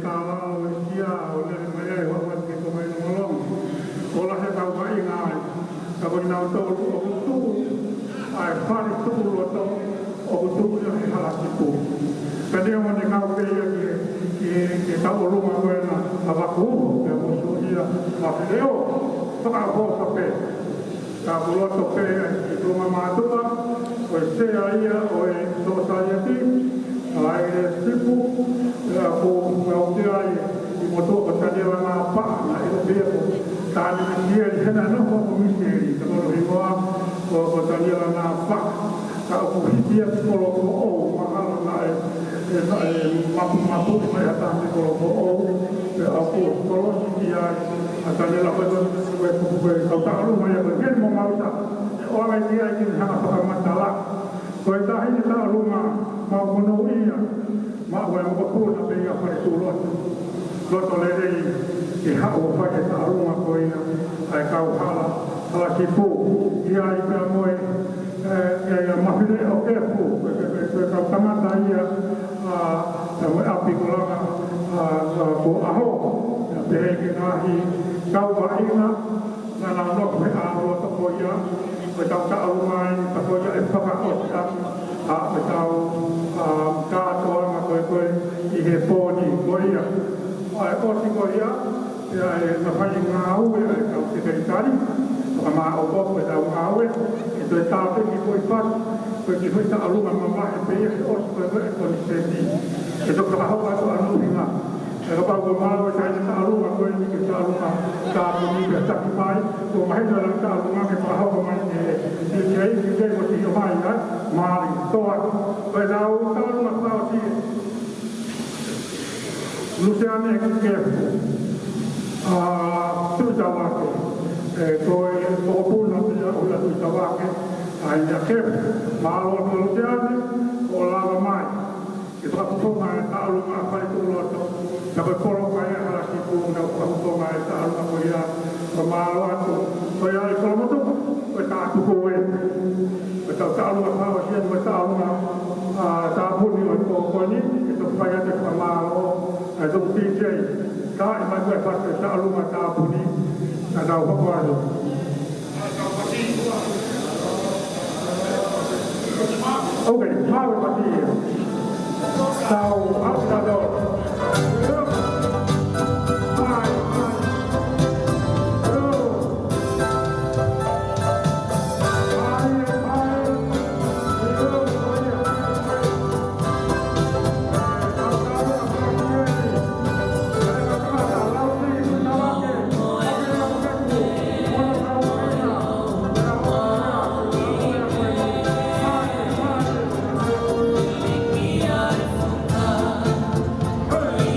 tala o sia o le mai o wa ke ko mai molong o la he tau mai ngai ka ko na to o tu ai fare tu lo to o tu le he hala ki tu ka de mo ne ka o ke ke ta o lu ma ko na ava ku ke mo so ia ma leo to ka ho so pe ka bulo to pe ki tu ma ma tu pa o se ia o e so sa ia ti ai e sipu ko o te ai i mo to ka te na pa na e pe ko ta ni ni e na no ko mi se ka lo ri wa ko ta ni na pa ka ko hi ia ko lo ko o ma na e ma pu mai ata ni ko o a ko ko lo si ai ata ni la ko ko ta lu mai ko gen mo ma uta o ai ni ai ni ha ka ma ta la ko ta hi ta lu ma ko no ia ma wa mo ko na pe ia pa tu lo to le dei ki ha o fa ke ta lu ma ko ina ai ka o hala ki pu ia i ka mo e ma fide o ke pu ka ta ma ta ia a mo api ko la ko aho pe ke na hi ka wa ina na no pe a o to ko ia ko ta lu mai ta ko ia e fa ka o ta a tau ka toa ma koe i he pōni koia. Ai oti koia, e na whai ngā ue e kau te teritari, ka mā o kopo e tau ngā ue, e toi tāpe ki koe pati, koe ki hui ta alunga mamā e peia he osi koe koe e koni sēti. E toka hau atu anu hinga. E ka pau koe mālo e taini ta alunga koe ni ke ta alunga ka puni ke taki mai, ko mahina lang ta alunga ke pa hau mai e kei ki kei mo ti o mai ai, maari toa. Koe nau ta alunga pao ti Luciane e kefu. Tuitawake. Koe kokopuna pia ula tuitawake. Ai a kefu. Maalo to Luciane o lava mai. E whakuponga e ta alunga a whai tūloto. Na koe koro kai e hala ki pūna o whakuponga e ta alunga koe ia. Koe maalo atu. Koe ai kolomoto. Koe ta atu koe. Koe ta alunga pao sien. Koe ta alunga ta puni o kōkoni. E to whai ate ka maalo. E to PJ. Ka e mai koe whake ta alunga ta puni. Na tau whakuado. Ok, power batia. Tau apitador.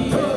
Hey!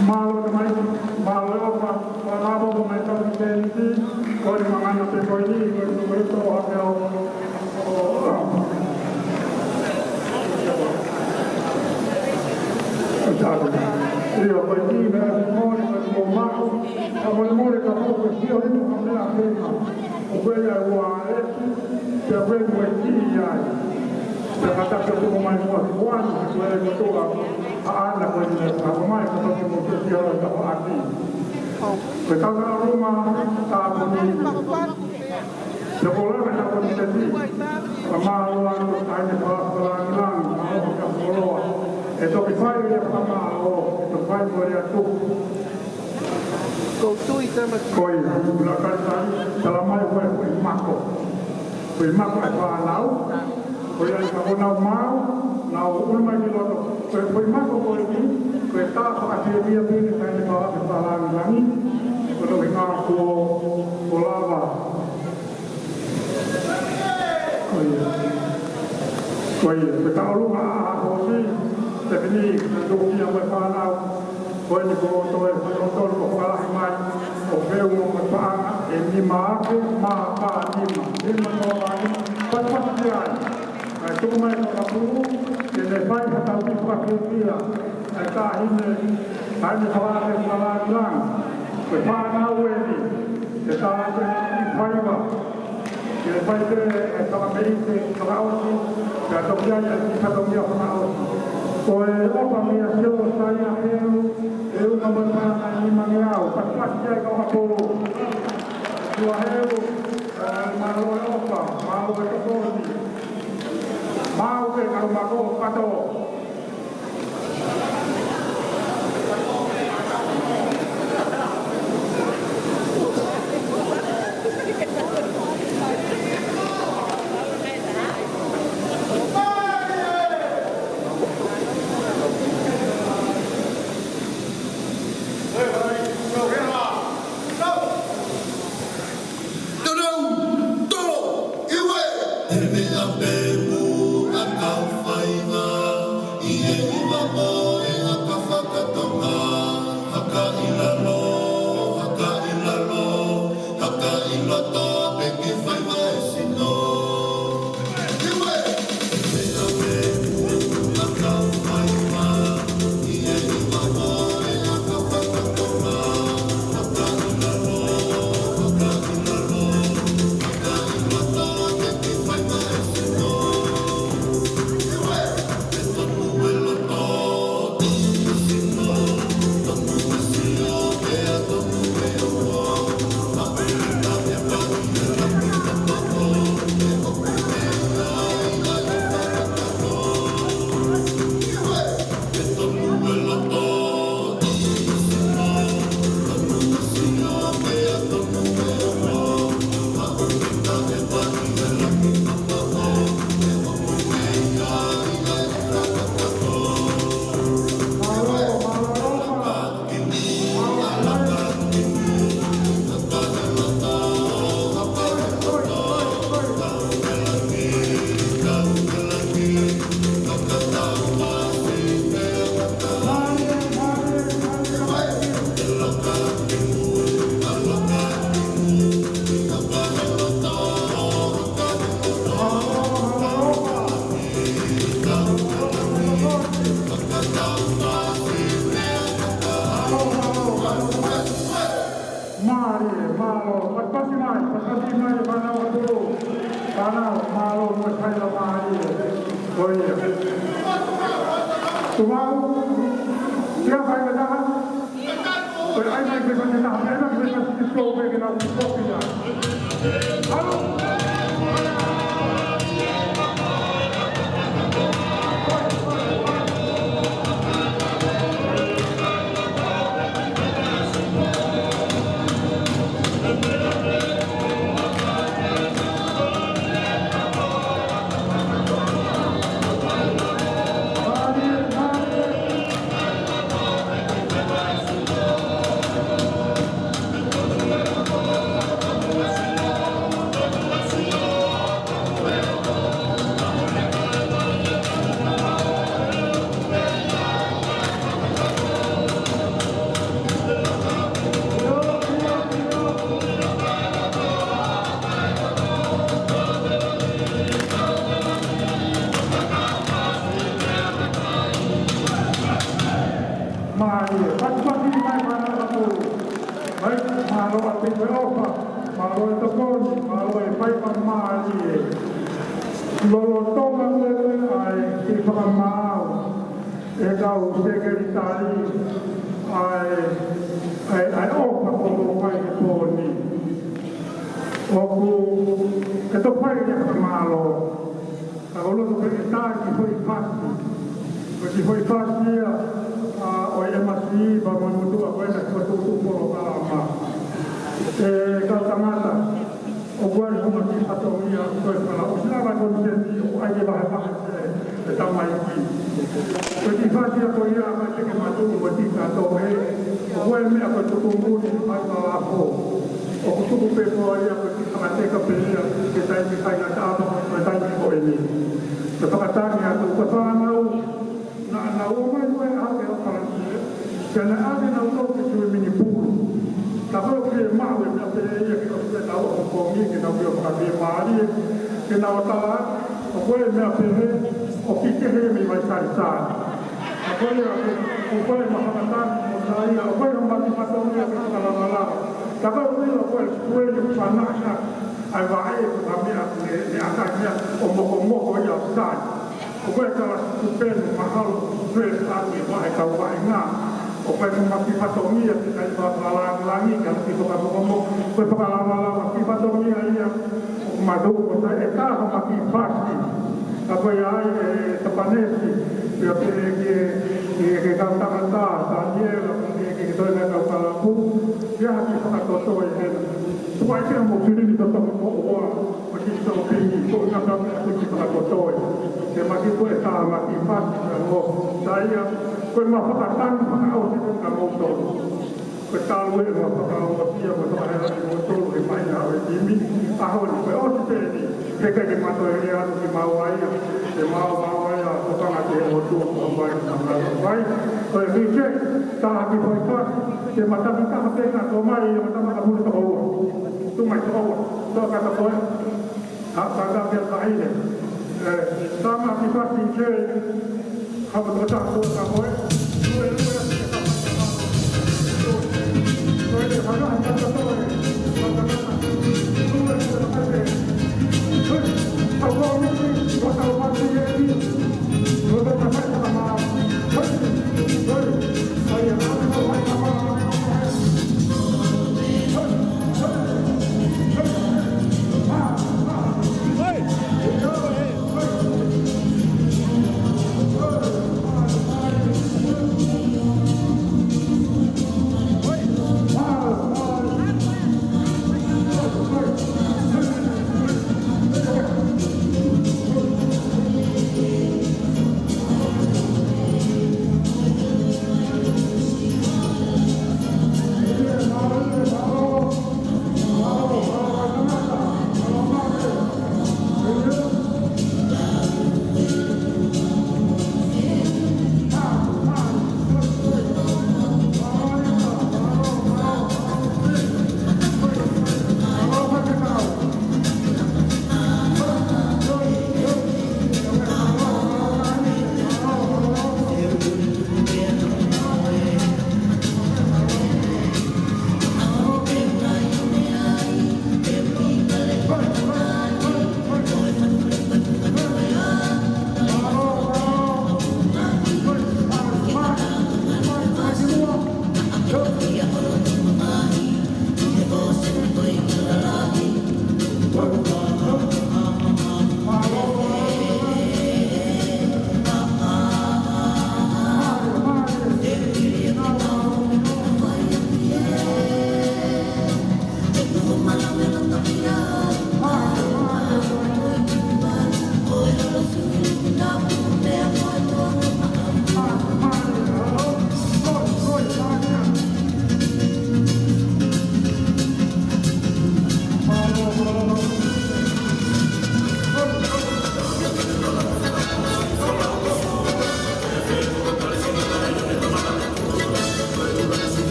Malo naman, malo pa, malabo ko may tawag-tawag ko yung mga natin ko ini, ko ito, ako, iyo, ko ini, meron mo, mumako, ako mo, ako, iyo, ito kami na, ako ay wale, kaya ko ay yan. Terkadang kita pemain kuat, saya betul anak pemain pemain kita semua sosial dan hati. Kita rumah tak ini. Sekolah kita pun jadi pemaluan hanya pelan-pelan kalau kita follow. Itu kita yang pemalu, itu kita beriatu. Kau tu itu macam. Kau belakang tadi selama itu mako apa lau. Kaya ako na ulma niloto. Kaya mako ko ini, kaya kasi dia ini saya bawa kesalahan lagi. Kalau ingat ko lava. Kaya kita ulma ako si teknik nanduki yang berpalau. Kaya ko to ko kalah mai. Oke mo magpaan ini maaari lima ko pas dia. Itu kemarin kapuru, jadi baik kata pakai dia. Kita ini hanya salah bilang, berpana ini, kita ini baik. Jadi baik kita Amerika, Australia, kita biaya kita biaya Australia. Koi apa biasa saya eu nomor mana ini mengiau, pas dia kau kapuru. Dua malu apa, malu kapuru. Mau ke rumah kau pato. koe opa, maloe tokoni, maloe pai pamari e. Lolo tonga ue ai ki whakamau, e kau sekretari ai opa koto pai ke tōni. Oku, ke to pai ke whakamalo, ka oloto pe ke tā ki hoi pasi, ko ki hoi pasi ia, o e masi ba manutua koe na kua tutu moro kalama. E kau tangata, o guari huma ki patongia koe whala, o sila vai konsenti o aike vahe vahe e tamai ki. Koe ki whatia koe ia mai teke matuku koe ti kato he, o guari mea koe tuku muni mai wala po. O kutuku pe koe ia koe ki whakateka pe ia, ke taimi kai na tāma koe taimi koe ni. Te whakatangi atu, koe whanau, na ua mai koe ake o karantia, ke na ake na uto ke tue mini pūru. Ka koe ke mawe mea pe ia ki o ke tau o kongi, ke na pio whakate maari, ke na o tala, o koe mea pe he, o ki ke he me mai tari tāri. Ka koe o koe ma whakatani mo tāria, o koe o mati patongia ke whakalawala. Ka koe o koe kue ni whanaka, ai wae ka mea ne akakia o moko ia o tāri. O koe kala tupenu mahalo, kue tāri e wae kau wae ngā. O koe mo mati patongia ke kai whakalangi, ka mati whakamokomo, koe whakalawala mati patongia ia, o madu o tai e kāho mati pasi. Ka koe ai e tapanesi, pia ke kau tangata, ta niela, ke toi na kau kalapu, pia haki whakatoto e hena. Tuai kea mo turini to tomo mo oa, o ki to pingi, ko ina kame atu ki whakatoto e. Ke maki koe tā maki pasi ka mo, ta ia, koe ma whakatangi whakao te ka mo tolu. Koe tālu e ma whakao o tia, mo toa hera ki mo tolu e mai na hau e timi, aho ni koe o te tēni, ke kai ke mato e rea atu ki mau aia, ke mau aia, o tanga te o tua ko mai ka mai, koe rike, tā haki hoi pasi, ke matami ka hapena ko mai, e matama ka mune ka ua, tu mai ka ua, toa kata koe, ka pia ka aine, tā haki pasi ke, hapa toa tātua ka koe, lue ke ka koe te whakahi kata toe, whakamata, lue ke ka kate, koe, au kua muki, waka o pati e ni, koe ka kai ka maa, koe, ai e ame ko mai ka maa,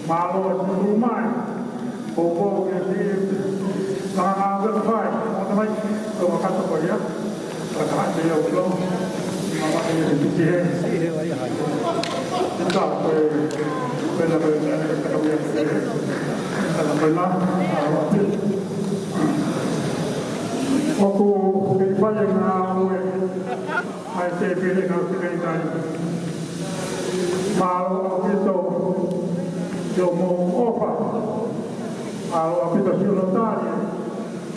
malo rumah bobo si tangan fai orang kalau kata apa ya kata dia belum mama ini dia tidak benar-benar kata dia kalau benar aku pilih yang aku ai te pilih kau pilih tadi malu itu yo mau ofa malu itu siapa tadi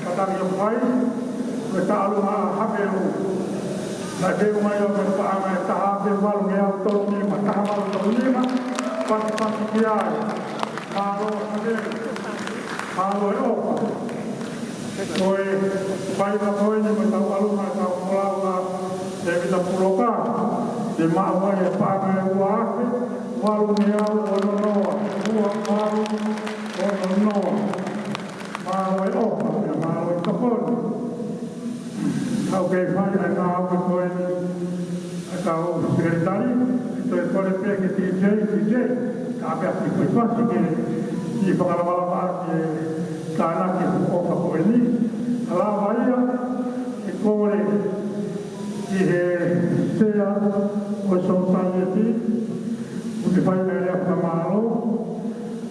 kata yang baik kita alumah habelu nanti rumah yang berpahamai tahap yang malu yang tolong lima tahap malu tolong lima pasti kiai malu habelu malu ofa Koi baik apa ini kita alumah tahu melawan jadi kita puloka di mana ya pakai uang malu dia ono uang malu ono malu ya malu kapal oke fine na aku koi atau sekretari itu boleh pergi DJ tapi aku pasti di pengalaman karena kita apa ini kalau saya ikut ihe sea o society uti fai mere afamalo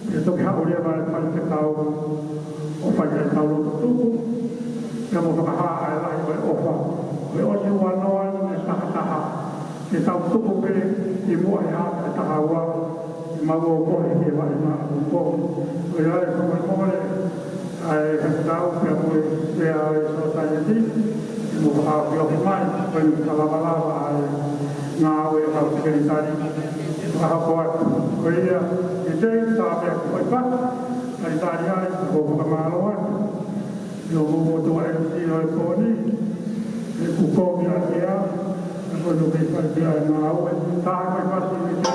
itu pihak ulia bare fai ke tau o fai ke tau tu ya mo ka ha ai lai o ofa o si wa no ai sa ta ha ke tau tu ko be i mo ai ha ta ha wa ma go ko e wa ma ko o ya ko mo le ai ka tau ke mo e ai society Muka biomai penkalabala ngawe kalau sekali bahwa kaya itu sampai apa dari tadi hari buku kemaluan jomu tua MC ini buku dia perlu dia ngawe tak pasti itu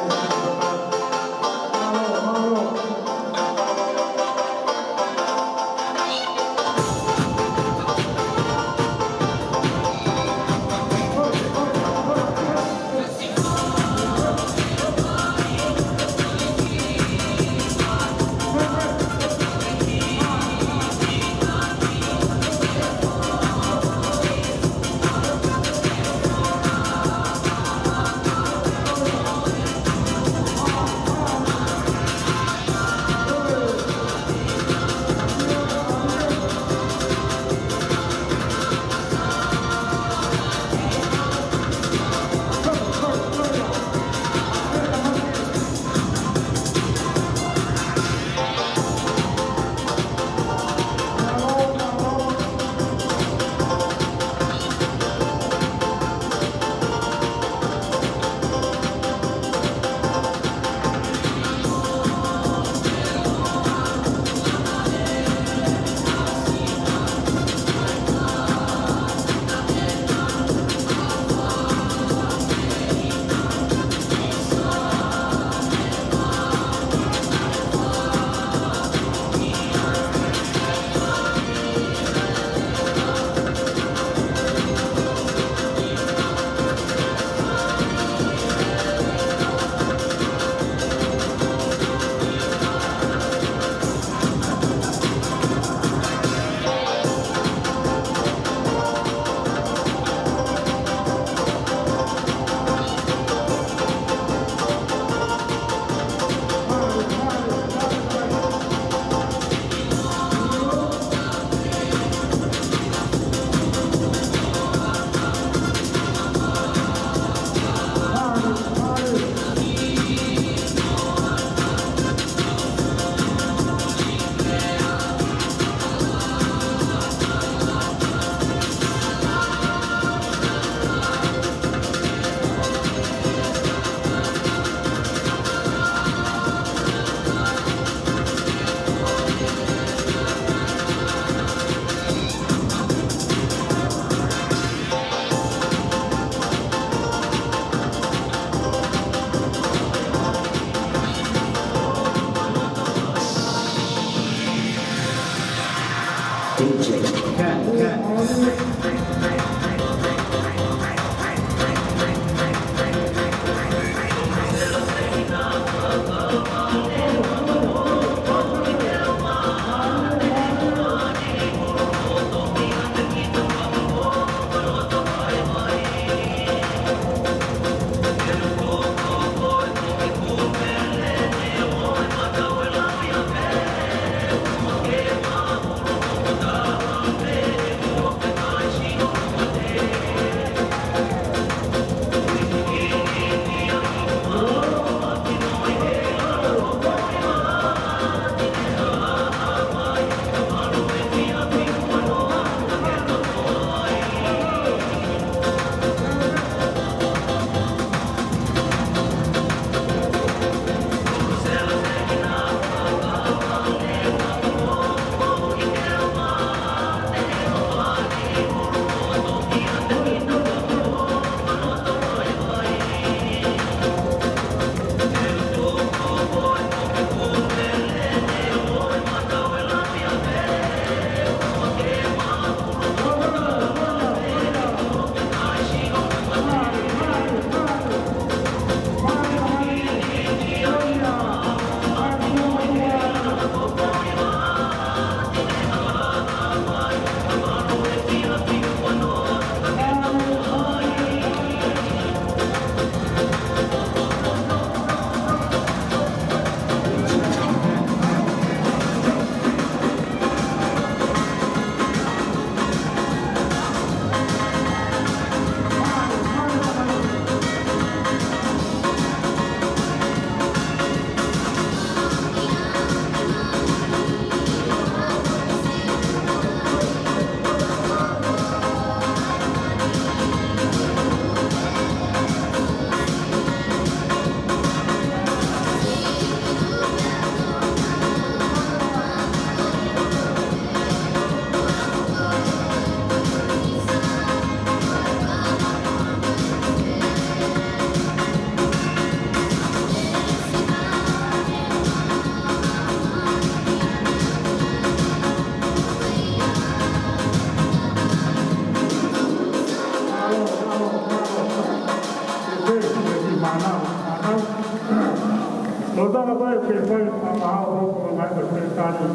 Lodama vai ke fai amahao ko ngai ko tani.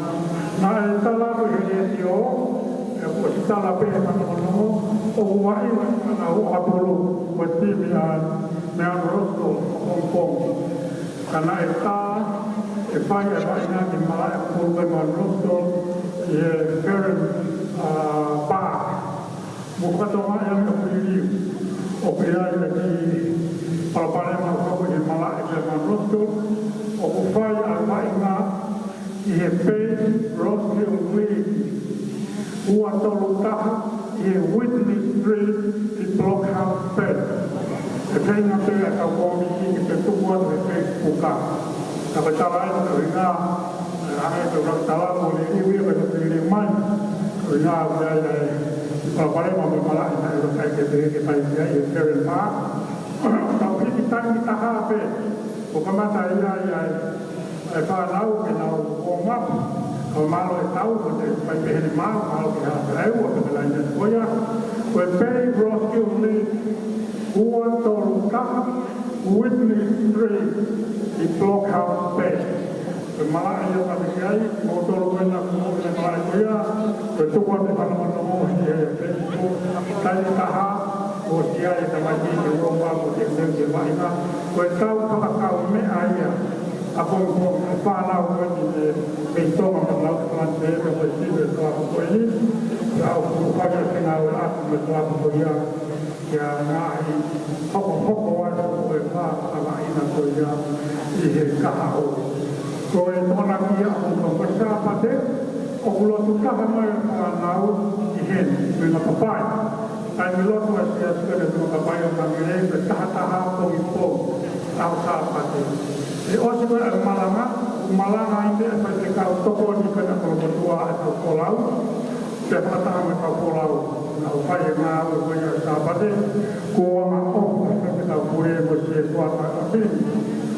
Na e tala ko he tio e ko tala pe ma no o wai na o apolo ko timi a me a rosto Hong Kong. Kana e ta e fai a vai na ki mala ko ko ma rosto e very ba. Mo ka to ma ya ko ri o pe ai ki para ma ko e mala e ma rosto o fai a vai na i he pei Roskilde League ua tolu taha i he Whitney Street i Blockhouse Bed. E pei ngā te a kau kōmi ki te tukua te Facebook a. Ka pa tala e te ringa, ane te rau tala mo le iwi e te ringa mai. Ringa a wea i palapare ma me mala i na e rokai ke te ke tai kia i e Karen Park. Tau hiki tangi taha a pe, o kamata ai e whanau ke nau o mapu. Kau malo e tau ko te pai pehene malo ke hata reu o ke lai nete koia. Koe pei Roskilde League ua tolu taha Whitney Street i Blockhouse Bay. Koe mala e o kate ki ai, mo tolu koena kumo ke mala e koia. Koe tukua te whanamana mo hi e Facebook tai taha o si ai te mai ki te roa ko te keu te waina. Koe tau whakakau me aia. Apong ko whanau ko ni me tonga ma lau kwan te me koe siwe kua ko koe ni. Au ko whakia te ngā ue atu me kua ko koe ia. Kia ngā i hoko ai ko koe wha awa ina koe ia i he kaha o. Koe tona ki a ko koe sāpate o kulotu kaha mai whanau i hen me ngā papai. Kai mi lotu a sia skere te mga papai o kangere me taha pongi po au sāpate. E osi koe e malanga i te e whai te kau toko ni pena koe matua e kau kolau. Te whataha me kau kolau. Nau whai e ngā ue koe ia sāpate. Kua ngā ofu e te kau kure mo si e tuata a pini.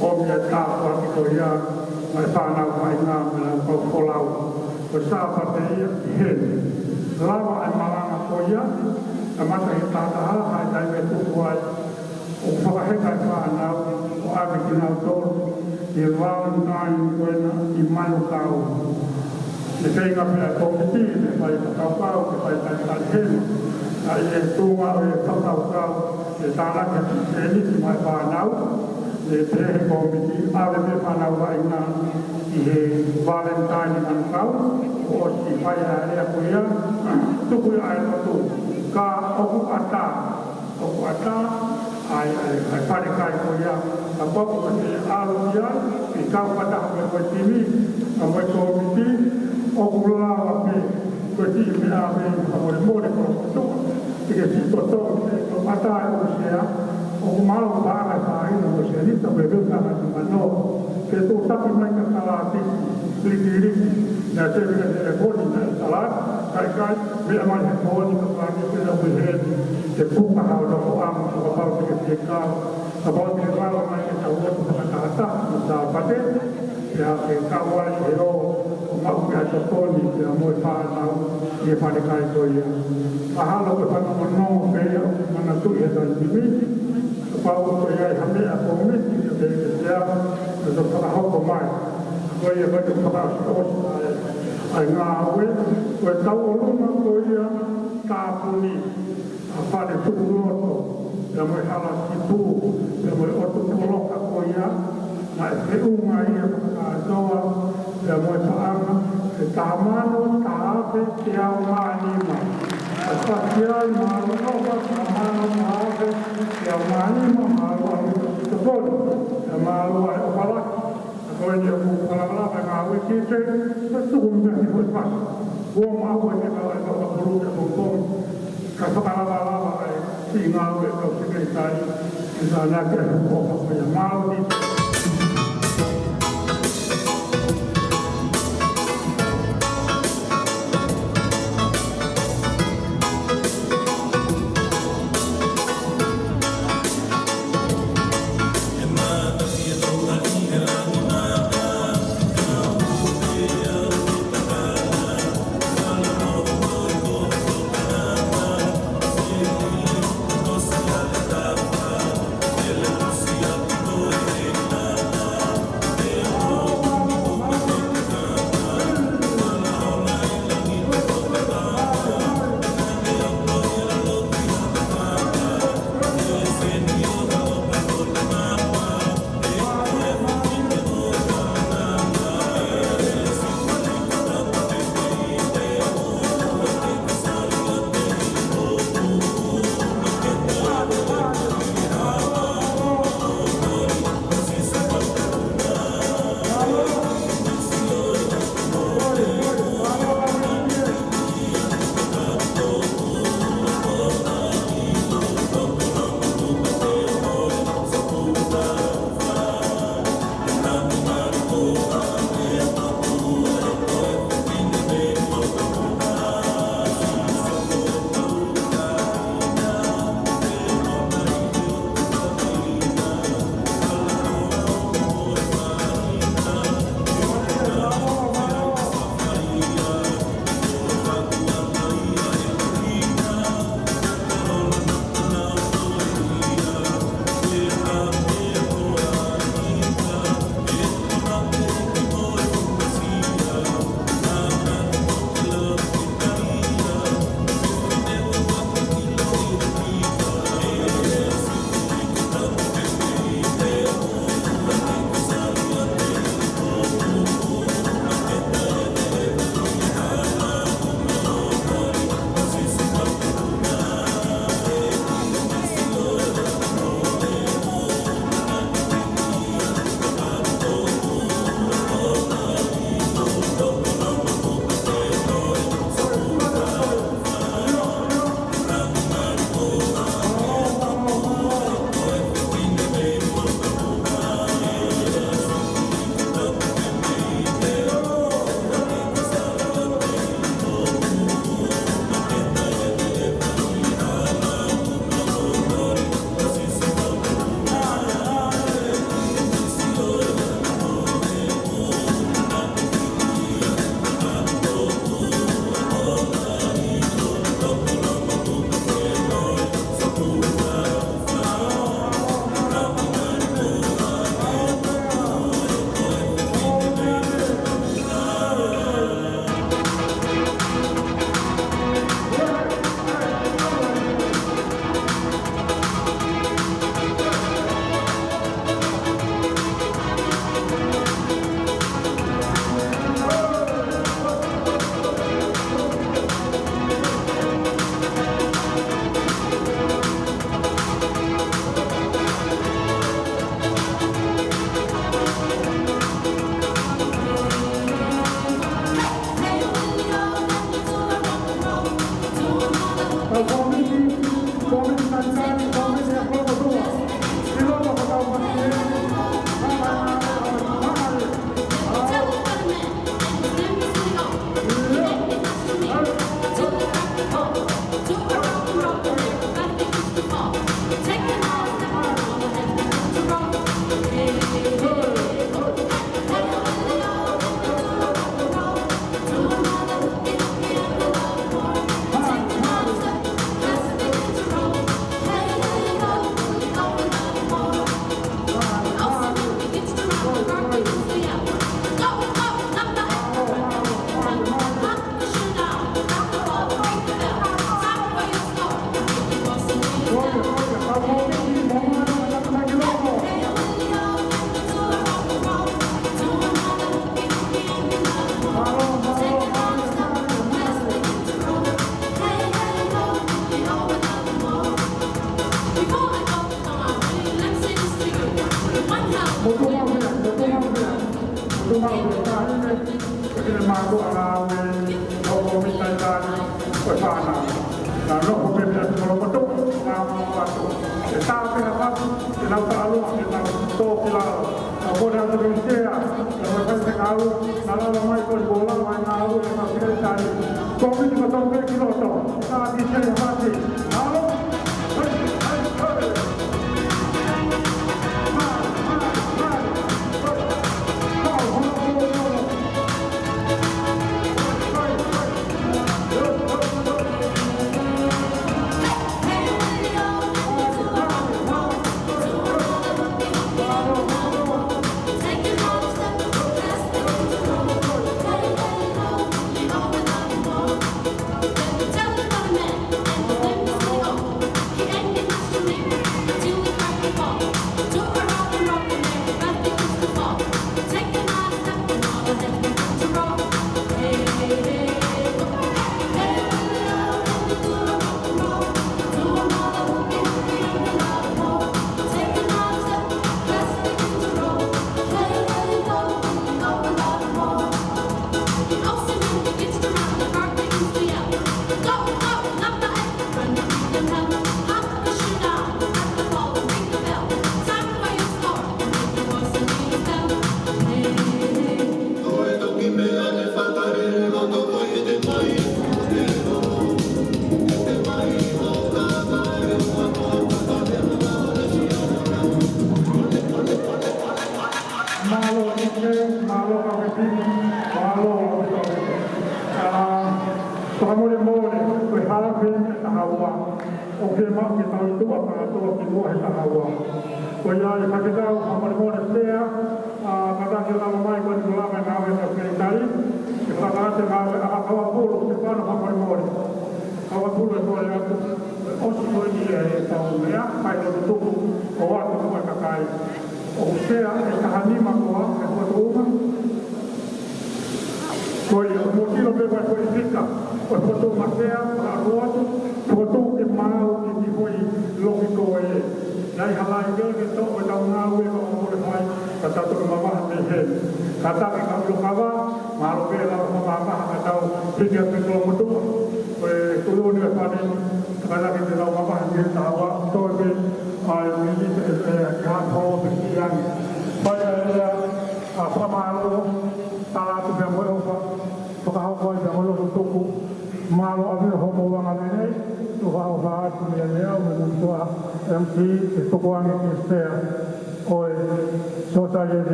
O mi e tāpua ki koe ia mai whanau whai ngā me nau kau kolau. Koe sāpate ia i hen. Lawa e malanga koe ia. E mata i tātaha hai tai me tuku ai. O whakaheka e whanau o ave ki nau tōru. I Valentine koena i Manukau. E whenga pia komiti, e whai whakaukau, e whai tai hema. A i e tūnga o e whakaukau, e tānaka e nisi mai whanau. E te he komiti, awe me whanau wa inga i he Valentine i Manukau. O si whai a ea kuia, tuku i ae notu. Ka oku ata, ai pare kai kuia. A poco que se aluia e kau pataha me koe timi a moe komiti o kulawa pe koe timi me ame a more koe toa e ke si totoa e ko patai o sea o kumalo paha ka ina o sea nita koe veuka ka te mano ke tō tapi mai ka kala tiki riki na te vika te rekodi na e salat kai me amai he koni ka kani pe na kuheni te puka hao na ko amu ka pau te ke kau About the environment is a work of the Kata, the Pate, the Kawai, Hero, Mauki at the Pony, the Moifa now, the Panikai Toya. A hollow of an unknown fair, and a 2 years on TV, the power of the Hamea community, the Jam, the Hoko Mai, where you're going to put out I know where Tauruma Toya, Tapuni, a father to Roto. Ya mo hala sipu, ya mo otu koloka koia, na e unga ia doa, ya mo taama, e tamano taape te au maanima. A pasiai maalo noa, tamano taape te au maanima, maalo anu te poli, ya maalo ai opalaki. A koe ni o kukalawala, ngā wikite, sa tuhumia ni hoi pasi. Ua maua ni kala e kapa kuru te kumpong, ka whakalawala ai, si ngā ue kau sekretai, i sa nake a kukoha koia Māori.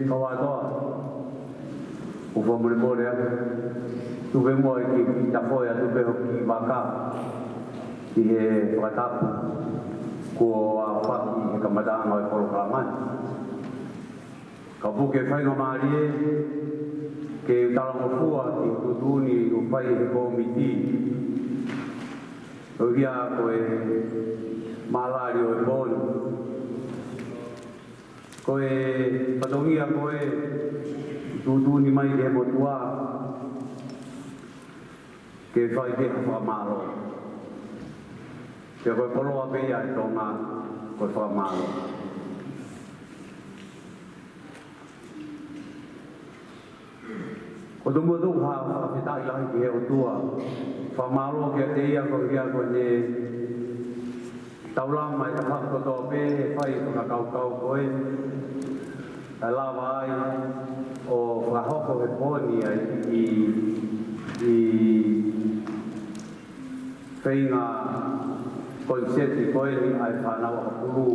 kawatoa ufa mole tuve mo ki tafoya tuve ki baka ki watapu ko apa ki kamadang o kolaman kabuke fai no marie ke talango ki tutuni upai ko miti ogia ko malario bon ko patongia ko tutuni mai de motua ke fai de fa malo ke ko polo ape ya tonga ko fa malo ko tumbo tu ha kita ilahi ke otua fa malo ke te ya ko ne taulang mai ta ko to pe fai ko kau koi ala vai o la hoko e poni i feina konsepti koi ni ai whanau a puru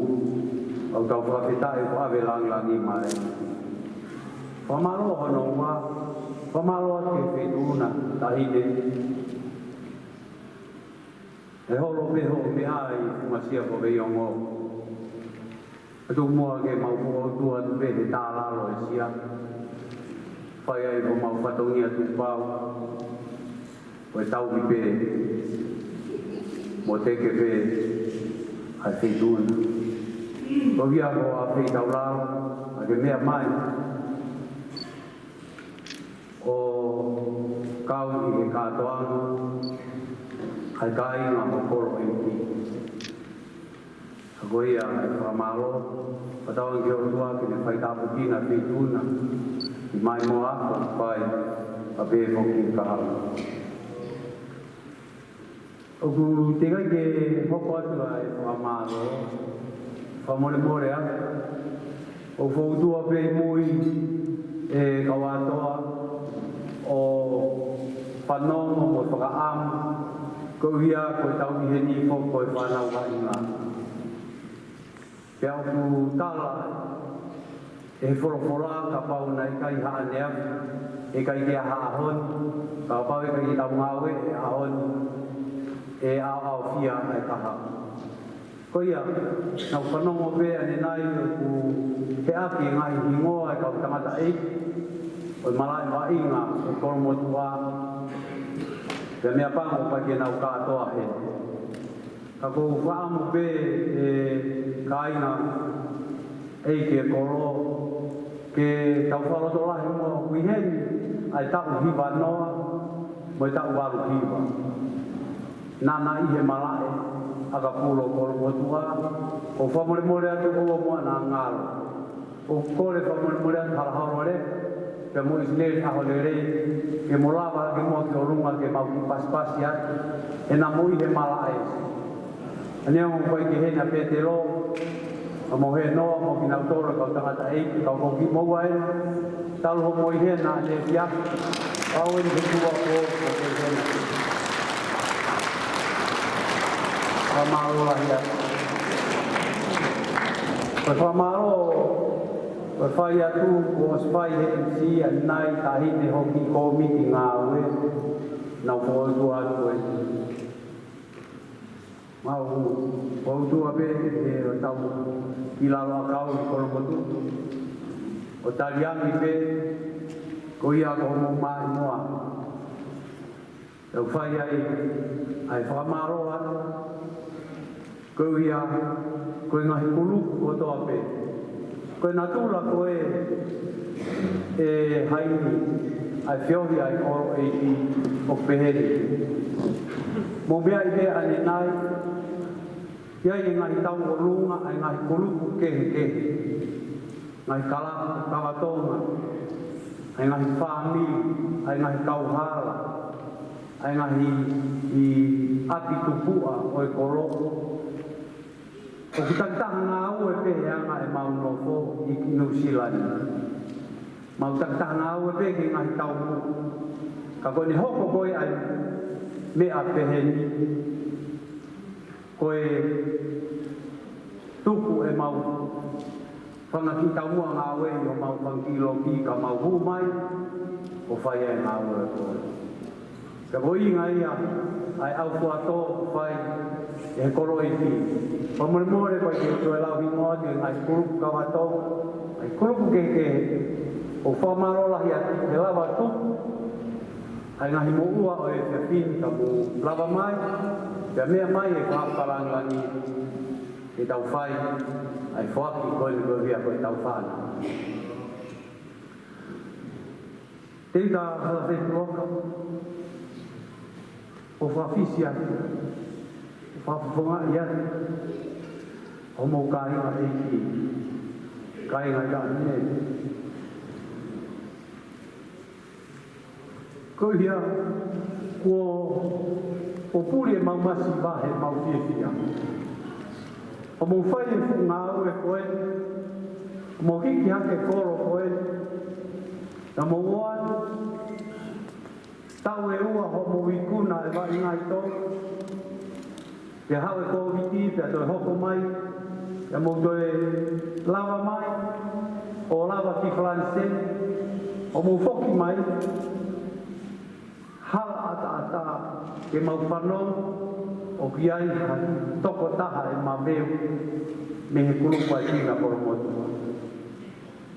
au kau whawhitai ko ave langi mai whamaro hono wa whamaro te whetuna tahine e holo peho me ai kumasia ko veiongo atu mua ke mau mua tua tu pe te tālalo e sia whai ai ko mau whatongia tu pau o e tau ki pe mo te ke pe a whetuna ko via ko a whei tau lao a ke mea mai o kau i ke kātoanga ai kai ngā mokoro e ki ko ia whamalo patawang ki o tua ki me whai tāpukina whetuna i mai mo ako whai a pēko ki kahau o ku te kai ke hoko atu ai whamalo whamole more a o whautua pē mui e kawatoa o whanongo mo whakaamu ko ia ko tau i heni whoko e whanau wa inga Pea ku tala e whorofora ka pau na i kai haa nea e kai kia haa hon ka pau e kai tau ngawe e ahon e au fia e kaha ko ia nau whanongo pe ane nai ku he aki ngai hingoa e kau tangata e o i malai wa inga e koromotua pe mea pango pa ke nau katoa he ka ko whaamu pe e kaina ei ke koro ke tau whaloto lahi mo kuiheni ai tau hiwa noa mo tau waru hiwa nana ihe malae aga pulo koro motua o whamore more atu o mua na ngalo o kore whamore more atu halaharo re pe mo isneri ahole rei ke mo lava ke mo ke orunga ke mau ki paspasi atu e na mo ihe malae anea mo koi ke hena petero mo he no mo ki na tora ka tangata e ka ko ki mo wai tal ho mo he na le sia au ni ku wa ko ko he na amaro la ya ko amaro ko fai atu ko fai he si anai ta hi ne ho ki ko mi ki nga we na ko tu a ko mau ko tu a be e tau ki lalo kau i koro motu o taliangi pe ko ia ko mo mai moa e whai ai whamaro atu ko ia ko ngahi kuluku o toa pe ko na tula ko e haini ai whiohi ai koro e ki o peheri mo mea i pe ane nai ia i ngai tau o lunga ai ngai kuluku kehe ngai kalatonga ai ngai whami ai ngai kauhala ai ngai i ati tupua o e koro o kutangtang ngā ue pehe anga e mau nofo i New Zealand mau tangtang ngā ue pehe ngai tau mu ka koe ni hoko koe ai mea pehe ni koe tuku e mau whangaki tau mua ngā we o mau whangkilo ki ka mau hu mai o whai e ngā we koe. Ka hoi ngā ia ai au kua tō whai e koro i ki. Pamore more koe ki o tue lau hi ngoa ki ngai kurupu ka wato, ai kurupu ke o whamarola hi a he lava tupu, ai ngahi mo ua o e whiawhini ka mo lava mai, pia mea mai e whakarangangi e tau whai, ai whaki koe ni koe via koe tau whana. Tenta hala whetuoka, o whawhisi atu, o whawhonga i atu, o mou kāinga e ki, kāinga i ka ane. Ko hia, ko puri e mau masi wahe mau whiawhia. O mau whai e fu ngā ue koe, o mau hiki hake koro koe, na mau oan, tau e ua ho mau ikuna e wai ngai tō, te hau e kō viti, pia toi hoko mai, pia mau toi lava mai, o lava ki flanse, o mau whoki mai, hala ata ke mau whanau o ki ai toko taha e maweu me he kulupa i tina koro motua.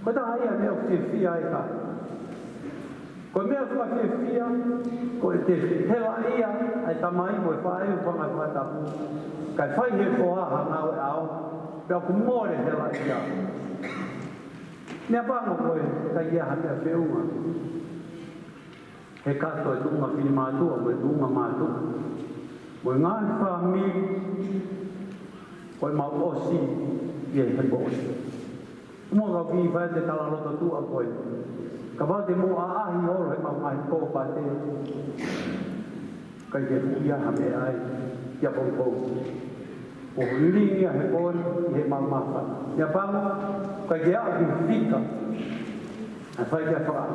Ko taha ia mea o whiawhia e kai. Ko mea whiawhia, ko e te hewa ia ai tamai ko e whae u whangai whatapu. Kai whai he whoaha ngau e au, pia ku more hewa ia. Nea pango koe, kai ia hatea whiunga. He kato e tunga whini mātua, mo e tunga mātua. Mo e ngāi whāmi, ko e mau osi, i e he osi. Mua kau ki whae te tala roto tua koe. Ka wau te mua ahi horo he mau mai kōpa te. Kai te huia ha me ai, kia pōpō. O huiringia he koe, i he mau mawha. Ia pango, kai te au ki whika. A whai kia whaa.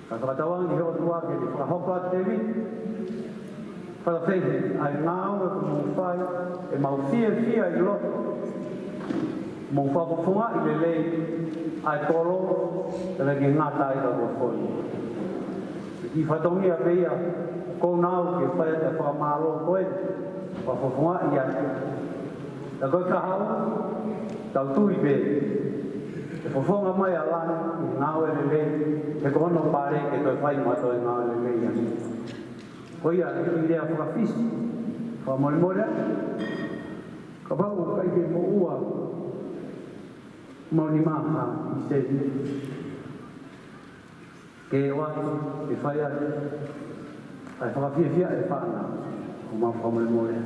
Ka whakatawangi he o tua ke te whakahoka te wi. Whakawhehi ai ngāo e ku mou whai e mau whia i loto. Mou whakapunga i le lei ai tolo e lege ngata i ka kofoi. I whatongi a peia kou nāo ke whai te whakamalo koe whakapunga i atu. Ta koe ka hau tau tui pe. E whafonga mai a lana i ngāo e le lei he kono pare ke toi whai mato e ngāo e le lei anu. Ko ia e ki lea whakawhisi, whamoremore, ka pau kai ke mo ua mauni maha i sehi. Ke e watu, e whai atu, ai whakawhiawhia e whaana, o mau whamoremore.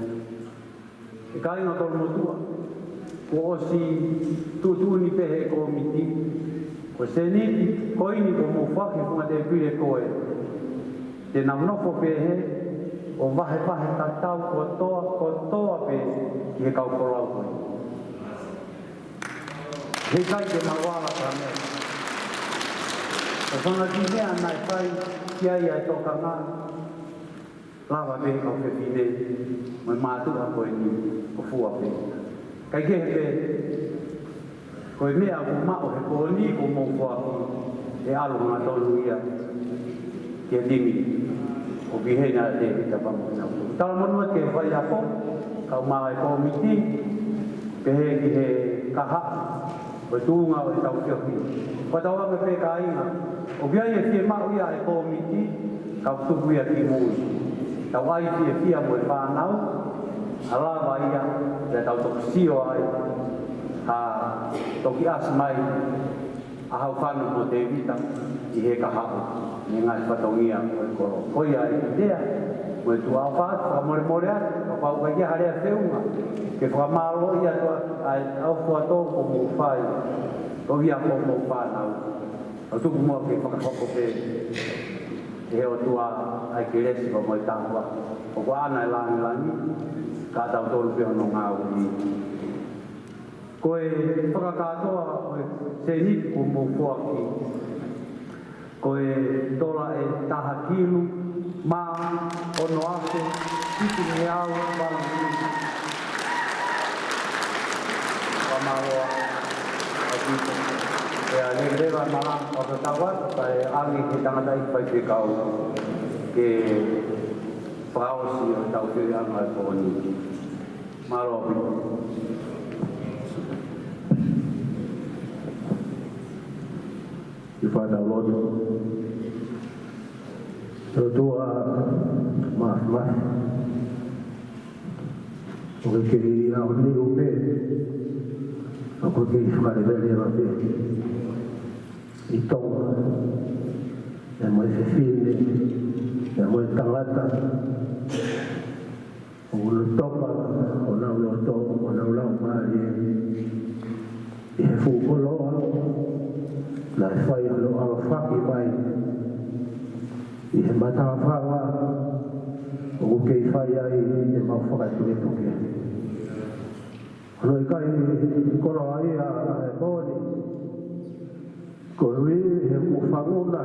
E ka inga koro motua, ko osi tutuni pehe ko miti, ko seniti, ko ini ko mo whake funga te pire koe. Te naunofo pehe, o wahe tatau ko toa pe ki he kau kolau koe. He kai te mawala ka mea. O whangaki mea nai whai ki ai ai toka ngā. Lawa pe kau whine, mai mātua koe ni o fua pe. Kai ke he pe, koe mea ko mao he ko ni ko mou whaki, he alu ngā tonu ia, ki he timi. O bihena te kita pamuna. Tala manua ke whai ako, kau mai komiti, pehe ki he kaha, o tūnga o tau whiawhi. Whatawa me pe ka inga, o biai e fie mau ia e komiti, kau tuku ia ki mui. Tau ai fie fia mo e whanau, alawa ia, e tau toku sio ai, ha toki as mai, ahau whanu mo te vita, i he kaha. Ni ngai whatongia koe koro. Koi ai idea, koe tu au whaat, whakamore atu, whakau kai kia harea whiunga. Ke whakamalo ia ai au whuato ko mou whai, ko hia ko mou whanau. Au tuku mua ke whakahoko pe, e heo tua ai ke resi ko moi tāhua. O ko ana e langi, ka tau tolu peo no ngā ui. Koe whakakatoa, koe se hit ko mou whuaki. Koe tola e taha kilu, maa, ono ase, tiki ni au, walangi. Wamaroa, o Ya, negara malang pagkatawad kay angin kita nga ipay ikaw ke paus yung tao siya ang alpon marobi. Father Lord, tua maaf, aku kiri awal ni upe, aku kiri sekali beli roti, itu, yang mau sesini, yang mau tanglata, ulut topa, orang ulang mari, ibu kolor. La fai lo alfaqi bai e mata fawa o ke fai ai e ma fa tu to ke lo kai ko lo ai a boni ko ri e mo fanguna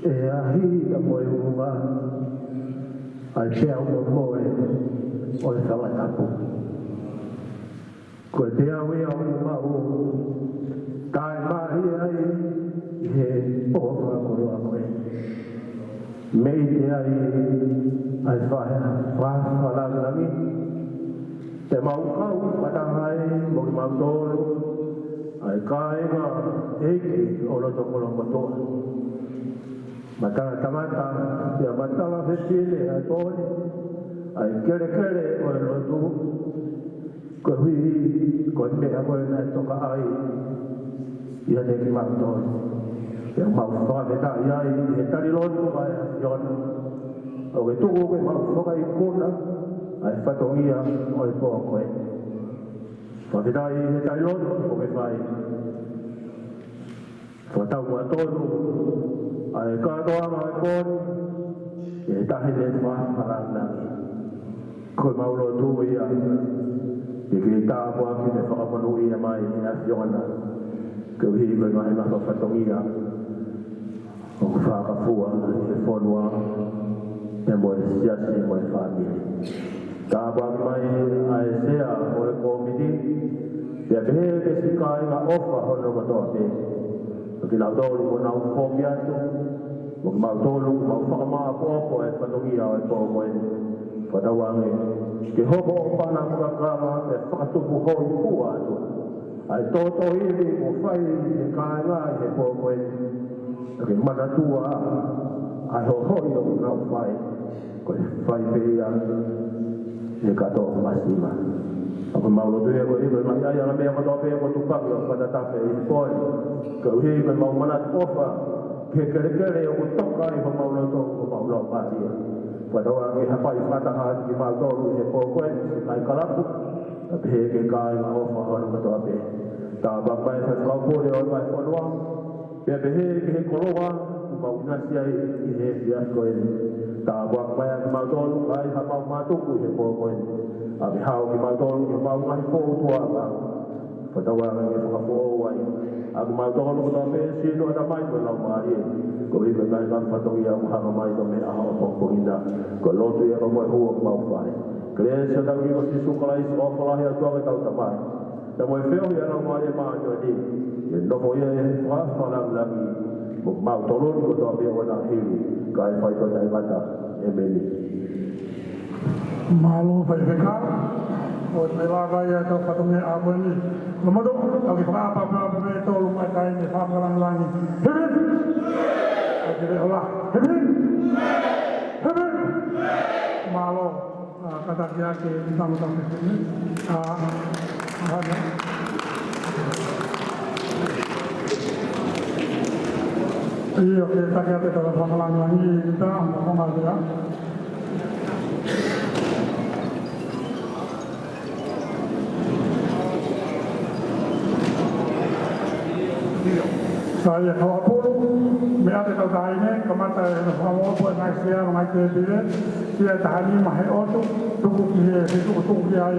e ahi da mo e uma ai che o o sa wa ta ko te awe o ma o kai mahi ai he ofa koro akoe mei te ai whahala nami te maukau matahai mo ki mautoro ai kai ngā eiki o roto kolo motoa matara tamata te matala whetine ai tōne ai kere o e roto ko hui ko mea koe nai toka ai ia te ki mautoro te mau whakaweta iai he tari loto ai iona o ke tuku koe mau whaka i kona ai whatongia o e poa koe whakaweta i he tari loto o ke whai whatau mua tonu ai katoa mai koni e tahi le whakarangani koe mau loto ia e ki tāpua ki me whakamanu ia mai a iona kau hi koe mai ma whatongia o ku whakapua e whanua e mo e siasi e mo e whamiri tāpua ki mai a e sea o e komiti e pehe ke sika e ngā ofa hono katoa te o ki lau tolu ko nau whoki atu o ki mau tolu ko mau whakamaa popo e whatongia o e popo e whatawange ke hoko o whana kukakawa e whakatupu hoi kua atu ai toto hiri mo whai e kāinga e popo e ke manatua ai ho hoi o ngā whai ko e whai peia e kato masima ako maulo tuia ko hiko e mai ai ala mea katoa pea ko tupangi o whatatape i poi ko hiko e mau manat ofa ke kere o kutoka i ho maulo to ko maulo patia whatawa ke hapai whataha ki mautoru e popo e ai kalapu pehe ke kāinga ofa hono katoa pea tā bapai sa kaupore o mai whanua pia pehe ke he koroa mau nasi ai i he fias koe tā bapai ki mautolu ai hapau mātuku he pō koe a me hao ki mautolu ki mau ngahi pōtua ka whatawa ke whakapō ai a ki mautolu kota me sino ana mai koe lau maari ko hiko ngai ngai whatongi au hanga mai to me aha o tōpongina ko lotu e o moe hua mau whare kre se tau i o sisu kalai o whalahi a tuanga tau tamai ta mo feo ya no mo ma yo ni e no mo ye fa fa la la mi mo ma to lo ko to be wa na hi ka ai fa to dai mata e me ni malu fa ka o me la va ya to fa to me a bo ni no mo do ka ki fa pa pa me to lu mai kai ni fa lang lang ni he hola he malu kata dia ke tentang ini ada iya kita kata dalam pengalaman lagi kita ngomong aja saya kalau pun mereka tahu ini kemana kamu buat naiknya naik ke dia tadi mahal itu tuh dia itu tuh dia